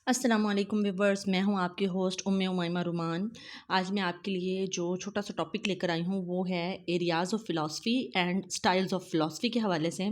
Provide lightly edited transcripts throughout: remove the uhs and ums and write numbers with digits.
अस्सलामुअलैकुम व्यूवर्स, मैं हूं आपकी होस्ट उम्मे उमैमा रुमान। आज मैं आपके लिए जो छोटा सा टॉपिक लेकर आई हूं वो है areas of philosophy and styles of philosophy के हवाले से।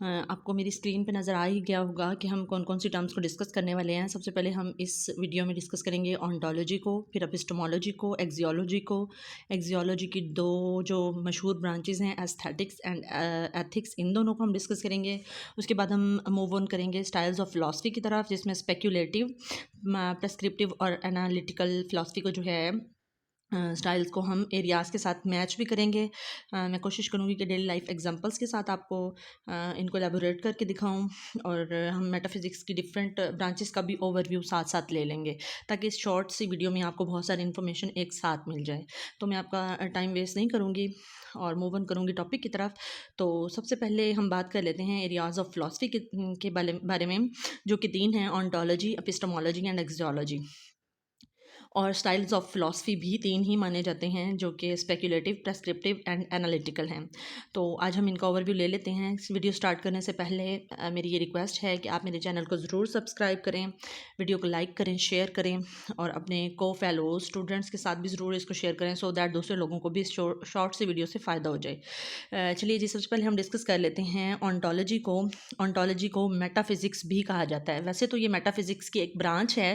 आपको मेरी स्क्रीन पे नज़र आ ही गया होगा कि हम कौन कौन सी टर्म्स को डिस्कस करने वाले हैं। सबसे पहले हम इस वीडियो में डिस्कस करेंगे ऑन्टोलॉजी को, फिर एपिस्टेमोलॉजी को, एक्सियोलॉजी को। एक्सियोलॉजी की दो जो मशहूर ब्रांचेज़ हैं, एस्थेटिक्स एंड एथिक्स, इन दोनों को हम डिस्कस करेंगे। उसके बाद हम मूव ऑन करेंगे स्टाइल्स ऑफ फ़िलासफ़ी की तरफ, जिसमें स्पेक्यूलेटिव, प्रेस्क्रिप्टिव और एनालिटिकल फ़िलासफ़ी को जो है स्टाइल्स को हम एरियाज़ के साथ मैच भी करेंगे। मैं कोशिश करूँगी कि डेली लाइफ एग्जांपल्स के साथ आपको इनको एलेबोरेट करके दिखाऊं, और हम मेटाफिज़िक्स की डिफरेंट ब्रांचेस का भी ओवरव्यू साथ साथ ले लेंगे, ताकि इस शॉर्ट सी वीडियो में आपको बहुत सारी इन्फॉर्मेशन एक साथ मिल जाए। तो मैं आपका टाइम वेस्ट नहीं करूँगी और मूव ऑन करूँगी टॉपिक की तरफ। तो सबसे पहले हम बात कर लेते हैं एरियाज़ ऑफ फ़िलासफ़ी के बारे में, जो कि तीन हैं: ऑन्टोलॉजी, एपिस्टेमोलॉजी एंड एक्सियोलॉजी। और स्टाइल्स ऑफ फ़िलासफ़ी भी तीन ही माने जाते हैं, जो कि स्पेक्यूलेटिव, प्रेस्क्रिप्टिव एंड एनालिटिकल हैं। तो आज हम इनका ओवरव्यू ले लेते हैं। इस वीडियो स्टार्ट करने से पहले मेरी ये रिक्वेस्ट है कि आप मेरे चैनल को ज़रूर सब्सक्राइब करें, वीडियो को लाइक करें, शेयर करें, और अपने को फेलो स्टूडेंट्स के साथ भी ज़रूर इसको शेयर करें, सो दैट दूसरे लोगों को भी इस शॉर्ट सी वीडियो से फ़ायदा हो जाए। चलिए जी, सबसे पहले हम डिस्कस कर लेते हैं ऑन्टोलॉजी को। ऑन्टोलॉजी को मेटाफिज़िक्स भी कहा जाता है। वैसे तो ये मेटाफिज़िक्स की एक ब्रांच है,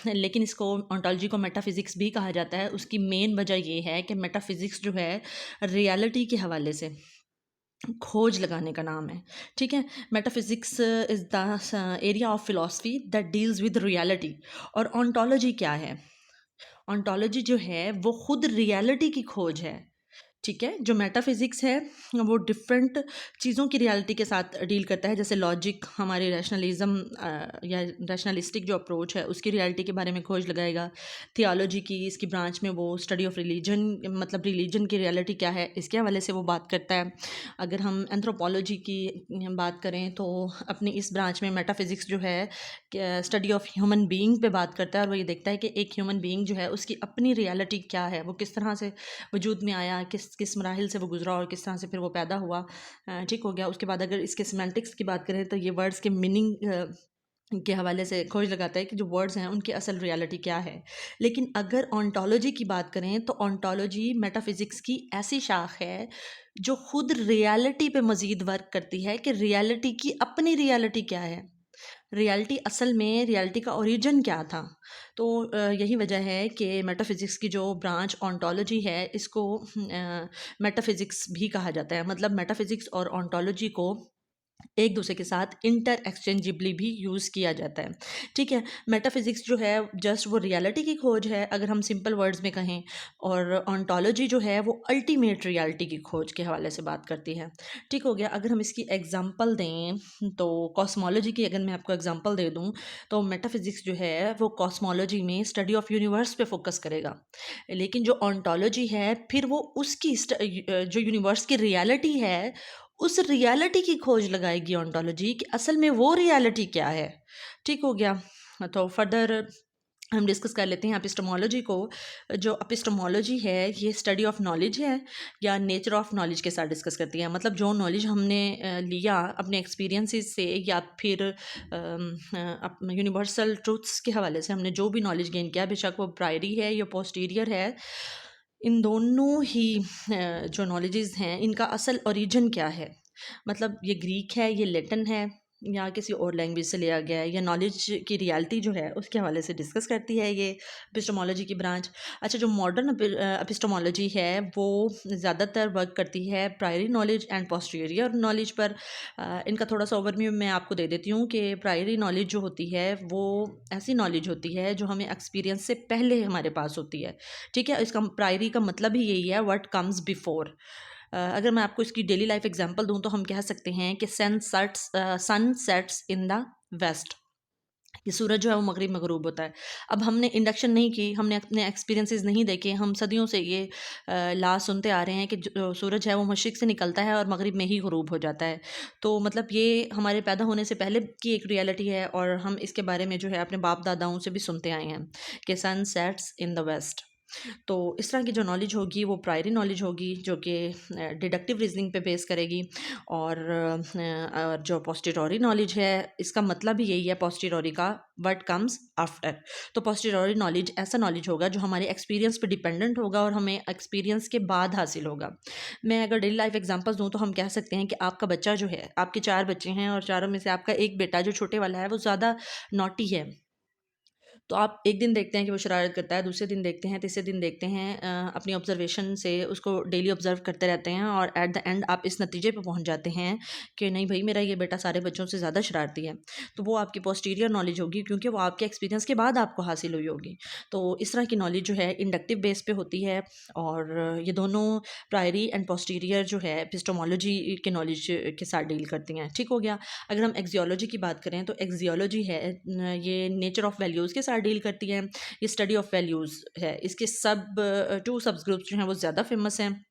लेकिन इसको ऑन्टोलॉजी को मेटाफिज़िक्स भी कहा जाता है। उसकी मेन वजह ये है कि मेटाफिज़िक्स जो है रियलिटी के हवाले से खोज लगाने का नाम है। ठीक है, metaphysics is the area of philosophy that deals with reality. और ऑन्टोलॉजी क्या है? ऑन्टोलॉजी जो है वो खुद रियलिटी की खोज है। ठीक है, जो मेटाफिज़िक्स है वो डिफरेंट चीज़ों की रियलिटी के साथ डील करता है, जैसे लॉजिक हमारे रैशनलिज्म या रैशनलिस्टिक जो अप्रोच है उसकी रियलिटी के बारे में खोज लगाएगा। थियोलॉजी की इसकी ब्रांच में वो स्टडी ऑफ रिलीजन, मतलब रिलीजन की रियलिटी क्या है इसके हवाले से वो बात करता है। अगर हम एंथ्रोपोलॉजी की बात करें तो अपनी इस ब्रांच में मेटाफिज़िक्स जो है स्टडी ऑफ ह्यूमन बीइंग पे बात करता है, और वो ये देखता है कि एक ह्यूमन बीइंग जो है उसकी अपनी रियलिटी क्या है, वो किस तरह से वजूद में आया, किस किस मराहिल से वो गुजरा और किस तरह से फिर वो पैदा हुआ। ठीक हो गया। उसके बाद अगर इसके सिमेंटिक्स की बात करें तो ये वर्ड्स के मीनिंग के हवाले से खोज लगाता है कि जो वर्ड्स हैं उनकी असल रियलिटी क्या है। लेकिन अगर ऑन्टोलॉजी की बात करें तो ऑन्टोलॉजी मेटाफिज़िक्स की ऐसी शाख है जो खुद रियलिटी पे मज़ीद वर्क करती है कि रियलिटी की अपनी रियलिटी क्या है, रियलिटी असल में रियलिटी का ओरिजिन क्या था। तो यही वजह है कि मेटाफिज़िक्स की जो ब्रांच ऑन्टोलॉजी है इसको मेटाफिज़िक्स भी कहा जाता है। मतलब मेटाफिज़िक्स और ऑन्टोलॉजी को एक दूसरे के साथ इंटर एक्सचेंजेबली भी यूज़ किया जाता है। ठीक है, मेटाफिज़िक्स जो है जस्ट वो रियलिटी की खोज है, अगर हम सिंपल वर्ड्स में कहें, और ऑन्टोलॉजी जो है वो अल्टीमेट रियलिटी की खोज के हवाले से बात करती है। ठीक हो गया। अगर हम इसकी एग्जांपल दें तो कॉस्मोलॉजी की अगर मैं आपको एग्जांपल दे दूं तो मेटाफिज़िक्स जो है वो कॉस्मोलॉजी में स्टडी ऑफ यूनिवर्स पे फोकस करेगा, लेकिन जो ऑन्टोलॉजी है फिर वो उसकी जो यूनिवर्स की रियलिटी है उस रियलिटी की खोज लगाएगी ऑन्टोलॉजी कि असल में वो रियलिटी क्या है। ठीक हो गया। तो फर्दर हम डिस्कस कर लेते हैं एपिस्टेमोलॉजी को। जो एपिस्टेमोलॉजी है ये स्टडी ऑफ नॉलेज है या नेचर ऑफ नॉलेज के साथ डिस्कस करती है। मतलब जो नॉलेज हमने लिया अपने एक्सपीरियंसेस से, या फिर यूनिवर्सल ट्रूथ्स के हवाले से हमने जो भी नॉलेज गेन किया, बेशक वो प्रायरी है या पोस्टीरियर है, इन दोनों ही जो नॉलेजेस हैं इनका असल ओरिजिन क्या है। मतलब ये ग्रीक है, ये लैटिन है, या किसी और लैंग्वेज से लिया गया है, या नॉलेज की रियलिटी जो है उसके हवाले से डिस्कस करती है ये एपिस्टेमोलॉजी की ब्रांच। अच्छा, जो मॉडर्न एपिस्टेमोलॉजी है वो ज़्यादातर वर्क करती है priori knowledge and posterior knowledge पर। इनका थोड़ा सा ओवरव्यू मैं आपको दे देती हूँ कि प्रायरी नॉलेज जो होती है वो ऐसी नॉलेज होती है जो हमें एक्सपीरियंस से पहले हमारे पास होती है। ठीक है, इसका प्रायरी का मतलब ही यही है, व्हाट कम्स बिफोर। अगर मैं आपको इसकी डेली लाइफ एग्जांपल दूं तो हम कह सकते हैं कि sun sets in the west, कि सूरज जो है वो मगरिब में गरूब होता है। अब हमने इंडक्शन नहीं की, हमने अपने एक्सपीरियंसेस नहीं देखे, हम सदियों से ये ला सुनते आ रहे हैं कि जो सूरज है वो मशरिक से निकलता है और मगरिब में ही गरूब हो जाता है। तो मतलब ये हमारे पैदा होने से पहले की एक रियलिटी है, और हम इसके बारे में जो है अपने बाप दादाओं से भी सुनते आए हैं कि sun sets in the west. तो इस तरह की जो नॉलेज होगी वो प्रायरी नॉलेज होगी, जो कि डिडक्टिव रीजनिंग पे बेस करेगी। और जो पोस्टीरियरी नॉलेज है, इसका मतलब ही यही है पोस्टीरियरी का, व्हाट कम्स आफ्टर। तो पोस्टीरियरी नॉलेज ऐसा नॉलेज होगा जो हमारे एक्सपीरियंस पे डिपेंडेंट होगा और हमें एक्सपीरियंस के बाद हासिल होगा। मैं अगर डेली लाइफ एग्जांपल्स दूँ तो हम कह सकते हैं कि आपका बच्चा जो है, आपके 4 बच्चे हैं और चारों में से आपका एक बेटा जो छोटे वाला है वो ज़्यादा नॉटी है। तो आप एक दिन देखते हैं कि वो शरारत करता है, दूसरे दिन देखते हैं, तीसरे दिन देखते हैं, अपनी ऑब्जर्वेशन से उसको डेली ऑब्जर्व करते रहते हैं और एट द एंड आप इस नतीजे पे पहुंच जाते हैं कि नहीं भाई, मेरा ये बेटा सारे बच्चों से ज़्यादा शरारती है। तो वो आपकी पोस्टीरियर नॉलेज होगी, क्योंकि वो आपके एक्सपीरियंस के बाद आपको हासिल हुई होगी। तो इस तरह की नॉलेज जो है इंडक्टिव बेस पे होती है। और ये दोनों प्रायरी एंड पोस्टीरियर जो है एपिस्टोमोलॉजी के नॉलेज के साथ डील करती हैं। ठीक हो गया। अगर हम एक्सियोलॉजी की बात करें तो एक्सियोलॉजी है, ये नेचर ऑफ वैल्यूज़ के साथ डील करती है। ये स्टडी ऑफ वैल्यूज़ है। इसके टू सब ग्रुप्स जो हैं वो ज़्यादा फेमस हैं,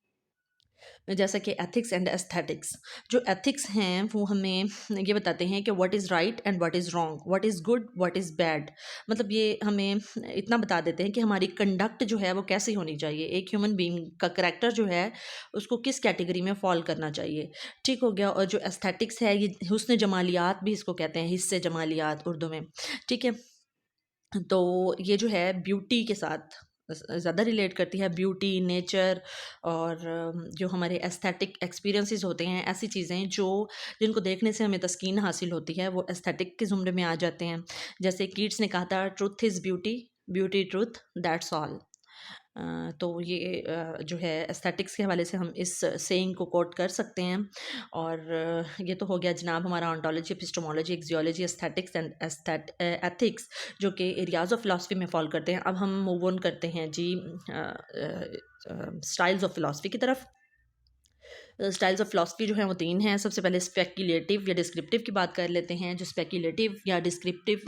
जैसा कि एथिक्स एंड एस्थेटिक्स। जो एथिक्स हैं वो हमें ये बताते हैं कि what is right and what is wrong, what is good, what is bad. मतलब ये हमें इतना बता देते हैं कि हमारी कंडक्ट जो है वो कैसी होनी चाहिए, एक ह्यूमन बीइंग का करैक्टर जो है उसको किस कैटेगरी में फॉल करना चाहिए। ठीक हो गया। और जो एस्थेटिक्स है, ये हुस्न जमालियात भी इसको कहते हैं, हिस्से जमालियात उर्दू में। ठीक है। तो ये जो है ब्यूटी के साथ ज़्यादा रिलेट करती है, ब्यूटी, नेचर और जो हमारे एस्थेटिक एक्सपीरियंसेस होते हैं, ऐसी चीज़ें जो जिनको देखने से हमें तस्कीन हासिल होती है, वो एस्थेटिक के ज़ुमरे में आ जाते हैं। जैसे कीट्स ने कहा था, truth is beauty, beauty truth, that's all. तो ये जो है एस्थेटिक्स के हवाले से हम इस सेइंग को कोट कर सकते हैं। और ये तो हो गया जनाब हमारा ontology, epistemology, axiology, aesthetics and ethics, जो कि एरियाज ऑफ फिलॉसफी में फॉल करते हैं। अब हम मूव ऑन करते हैं जी स्टाइल्स ऑफ फिलॉसफी की तरफ। स्टाइल्स ऑफ फिलॉसफी जो है वो 3 हैं। सबसे पहले स्पेक्युलेटिव या डिस्क्रिप्टिव की बात कर लेते हैं। जो स्पेक्युलेटिव या डिस्क्रिप्टिव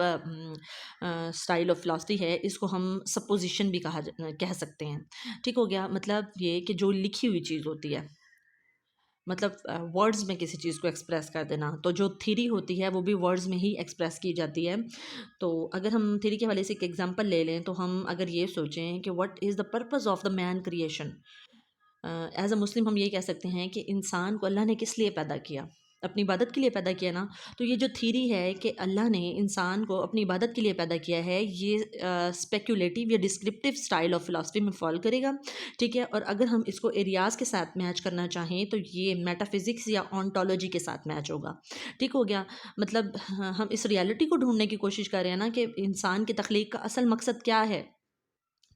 स्टाइल ऑफ फिलॉसफी है, इसको हम सपोजिशन भी कह सकते हैं। ठीक हो गया। मतलब ये कि जो लिखी हुई चीज़ होती है, मतलब वर्ड्स में किसी चीज़ को एक्सप्रेस कर देना। तो जो थ्योरी होती है वो भी वर्ड्स में ही एक्सप्रेस की जाती है। तो अगर हम थ्योरी के हवाले से एक एग्जांपल ले लें, तो हम अगर ये सोचें कि what is the purpose of the man creation, as a Muslim हम यही कह सकते हैं कि इंसान को अल्लाह ने किस लिए पैदा किया, अपनी इबादत के लिए पैदा किया ना। तो ये जो थीरी है कि अल्लाह ने इंसान को अपनी इबादत के लिए पैदा किया है, ये स्पेक्युलेटिव या डिस्क्रिप्टिव स्टाइल ऑफ फिलॉसफी में फॉल करेगा। ठीक है। और अगर हम इसको एरियाज़ के साथ मैच करना चाहें तो ये मेटाफिज़िक्स या ऑन्टोलॉजी के साथ मैच होगा। ठीक हो गया। मतलब हम इस रियलिटी को ढूंढने की कोशिश कर रहे हैं ना कि इंसान की तख्लीक का असल मकसद क्या है।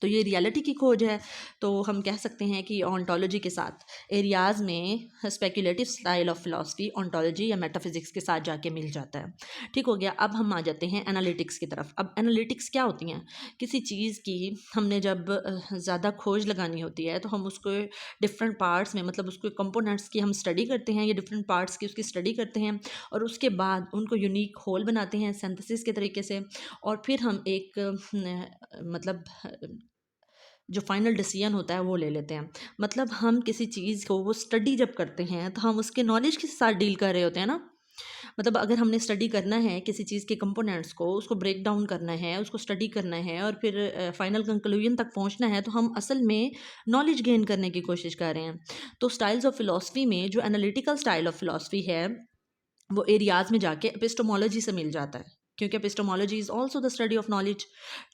तो ये रियलिटी की खोज है। तो हम कह सकते हैं कि ऑन्टोलॉजी के साथ एरियाज़ में speculative style of philosophy ontology या मेटाफिज़िक्स के साथ जाके मिल जाता है। ठीक हो गया। अब हम आ जाते हैं एनालिटिक्स की तरफ। अब एनालिटिक्स क्या होती हैं? किसी चीज़ की हमने जब ज़्यादा खोज लगानी होती है तो हम उसको डिफरेंट पार्ट्स में, मतलब उसके कंपोनेंट्स की हम स्टडी करते हैं या डिफरेंट पार्ट्स की उसकी स्टडी करते हैं, और उसके बाद उनको यूनिक होल बनाते हैं सिंथेसिस के तरीके से। और फिर हम एक मतलब जो फाइनल डिसीजन होता है वो ले लेते हैं। मतलब हम किसी चीज़ को वो स्टडी जब करते हैं तो हम उसके नॉलेज के साथ डील कर रहे होते हैं ना। मतलब अगर हमने स्टडी करना है किसी चीज़ के कंपोनेंट्स को, उसको ब्रेक डाउन करना है, उसको स्टडी करना है और फिर फाइनल कंक्लूजन तक पहुंचना है, तो हम असल में नॉलेज गेन करने की कोशिश कर रहे हैं। तो स्टाइल्स ऑफ फिलॉसफी में जो एनालिटिकल स्टाइल ऑफ फिलॉसफी है, वो एरियाज़ में जाके एपिस्टोमोलॉजी से मिल जाता है, क्योंकि epistemology is also the study of knowledge.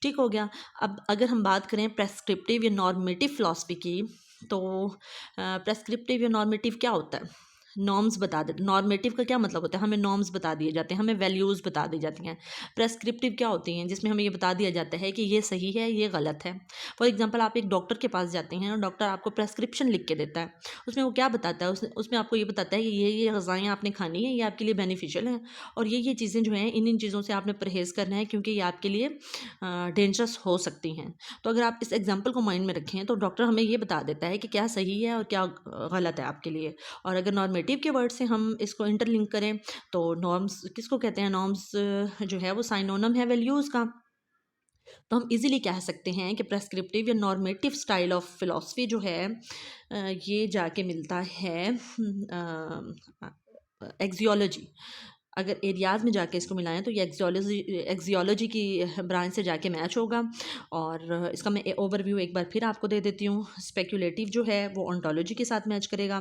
ठीक हो गया। अब अगर हम बात करें प्रेस्क्रिप्टिव या नॉर्मेटिव फिलॉसफी की, तो प्रेस्क्रिप्टिव या नॉर्मेटिव क्या होता है? नॉर्म्स बता दे। नॉर्मेटिव का क्या मतलब होता है? हमें नॉर्म्स बता दिए जाते हैं, हमें वैल्यूज़ बता दी जाती हैं। प्रेस्क्रिप्टिव क्या होती हैं? जिसमें हमें ये बता दिया जाता है कि ये सही है, ये गलत है। फॉर एग्जांपल, आप एक डॉक्टर के पास जाते हैं और डॉक्टर आपको प्रेस्क्रिप्शन लिख के देता है। उसमें वो क्या बताता है? उसमें आपको ये बताता है कि ये ग़िज़ाएँ आपने खानी है, ये आपके लिए बेनिफिशियल हैं, और ये चीज़ें जो हैं, इन चीज़ों से आपने परहेज़ करना है, क्योंकि ये आपके लिए डेंजरस हो सकती हैं। तो अगर आप इस एग्जाम्पल को माइंड में रखें तो डॉक्टर हमें ये बता देता है कि क्या सही है और क्या गलत है आपके लिए। और अगर नॉर्मेटिव के वर्ड से हम इसको इंटरलिंक करें तो नॉर्म्स किसको कहते हैं? नॉर्म्स जो है वो साइनोनिम है वैल्यूज़ का। तो हम इजीली कह सकते हैं कि प्रेस्क्रिप्टिव या नॉर्मेटिव स्टाइल ऑफ फिलॉसफी जो है, ये जाके मिलता है एक्सियोलॉजी। अगर एरियाज़ में जाके इसको मिलाएं तो ये एक्जियोलॉजी की ब्रांच से जाके मैच होगा। और इसका मैं ओवरव्यू एक बार फिर आपको दे देती हूँ। स्पेक्यूलेटिव जो है वो ओंटोलॉजी के साथ मैच करेगा,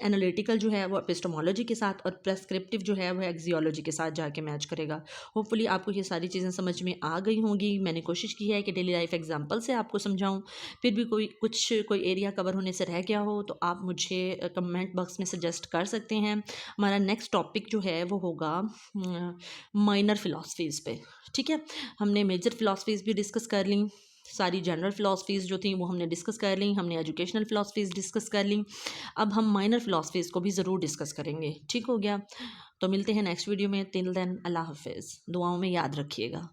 एनालिटिकल जो है वो एपिस्टेमोलॉजी के साथ, और प्रेस्क्रिप्टिव जो है वो एक्जियोलॉजी के साथ जाके मैच करेगा। होपफुली आपको ये सारी चीज़ें समझ में आ गई होंगी। मैंने कोशिश की है कि डेली लाइफ एग्जांपल से आपको समझाऊं। फिर भी कोई एरिया कवर होने से रह गया हो तो आप मुझे कमेंट बॉक्स में सजेस्ट कर सकते हैं। हमारा नेक्स्ट टॉपिक जो है वो होगा माइनर फ़िलासफ़ीज़ पे। ठीक है, हमने मेजर फ़िलासफ़ीज़ भी डिस्कस कर ली, सारी जनरल फ़िलासफ़ीज़ जो थी वो हमने डिस्कस कर ली, हमने एजुकेशनल फ़िलासफ़ीज़ डिस्कस कर ली। अब हम माइनर फ़िलासफ़ीज़ को भी ज़रूर डिस्कस करेंगे। ठीक हो गया, तो मिलते हैं नेक्स्ट वीडियो में। टिल देन अल्लाह हाफ़िज़, दुआओं में याद रखिएगा।